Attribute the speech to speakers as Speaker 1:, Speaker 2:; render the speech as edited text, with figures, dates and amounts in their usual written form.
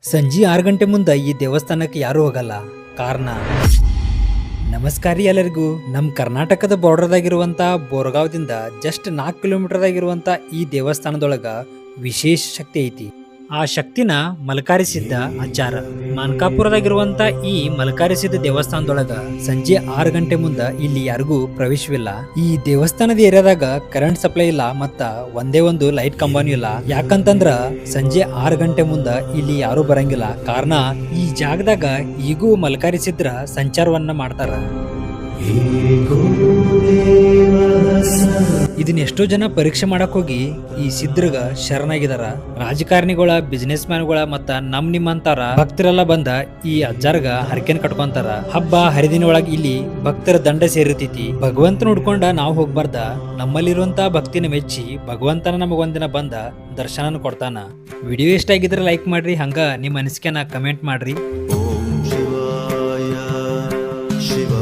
Speaker 1: ಸಂಜೆ 6 ಗಂಟೆ ಮುಂದೆ ಈ ದೇವಸ್ಥಾನಕ್ಕೆ ಯಾರೂ ಹೋಗಲ್ಲ. ಕಾರಣ ನಮಸ್ಕಾರ ರೀ ಎಲ್ಲರಿಗೂ. ನಮ್ಮ ಕರ್ನಾಟಕದ ಬಾರ್ಡರ್ದಾಗಿರುವಂಥ ಬೋರ್ಗಾವ್ದಿಂದ ಜಸ್ಟ್ 4 ಕಿಲೋಮೀಟರ್ದಾಗಿರುವಂಥ ಈ ದೇವಸ್ಥಾನದೊಳಗ ವಿಶೇಷ ಶಕ್ತಿ ಐತಿ. ಆ ಶಕ್ತಿನ ಮಲಕಾರಿಸಿದ್ದ ಅಜ್ಜಾರ. ಮಾನ್ಕಾಪುರದಾಗಿರುವಂಥ ಈ ಮಲಕಾರಿಸಿದ್ದ ದೇವಸ್ಥಾನದೊಳಗ ಸಂಜೆ 6 ಗಂಟೆ ಮುಂದ ಇಲ್ಲಿ ಯಾರಿಗೂ ಪ್ರವೇಶವಿಲ್ಲ. ಈ ದೇವಸ್ಥಾನದ ಏರಿಯಾದಾಗ ಕರೆಂಟ್ ಸಪ್ಲೈ ಇಲ್ಲ, ಮತ್ತ ಒಂದೇ ಒಂದು ಲೈಟ್ ಕಂಬನೂ ಇಲ್ಲ. ಯಾಕಂತಂದ್ರ ಸಂಜೆ 6 ಗಂಟೆ ಮುಂದ ಇಲ್ಲಿ ಯಾರು ಬರಂಗಿಲ್ಲ. ಕಾರಣ ಈ ಜಾಗದಾಗ ಈಗೂ ಮಲಕಾರಿಸಿದ್ರ ಸಂಚಾರವನ್ನ ಮಾಡ್ತಾರ. ಇದನ್ನ ಎಷ್ಟೋ ಜನ ಪರೀಕ್ಷೆ ಮಾಡಕ್ ಹೋಗಿ ಈ ಸಿದ್ಧರ್ಗ ಶರಣಾಗಿದಾರ. ರಾಜಕಾರಣಿಗಳ, ಬಿಸಿನೆಸ್ ಮ್ಯಾನ್ಗಳ ಮತ್ತ ನಿಮ್ಮಂತಾರ ಭಕ್ತರೆಲ್ಲ ಬಂದ ಈ ಅಜ್ಜಾರ್ಗ ಹರಕೆನ್ ಕಟ್ಕೊಂತಾರ. ಹಬ್ಬ ಹರಿದಿನ ಒಳಗ ಇಲ್ಲಿ ಭಕ್ತರ ದಂಡ ಸೇರಿರ್ತೈತಿ. ಭಗವಂತನ ಹುಡ್ಕೊಂಡ ನಾವು ಹೋಗ್ಬಾರ್ದ. ನಮ್ಮಲ್ಲಿರುವಂತ ಭಕ್ತಿನ ಮೆಚ್ಚಿ ಭಗವಂತನ ನಮಗೊಂದಿನ ಬಂದ ದರ್ಶನ ಕೊಡ್ತಾನ. ವಿಡಿಯೋ ಇಷ್ಟ ಆಗಿದ್ರೆ ಲೈಕ್ ಮಾಡ್ರಿ, ಹಂಗ ನಿಮ್ಮ ಅನಿಸಿಕೆನ ಕಮೆಂಟ್ ಮಾಡ್ರಿ.
Speaker 2: ಓಂ ಶಿವಾಯ ಶಿವ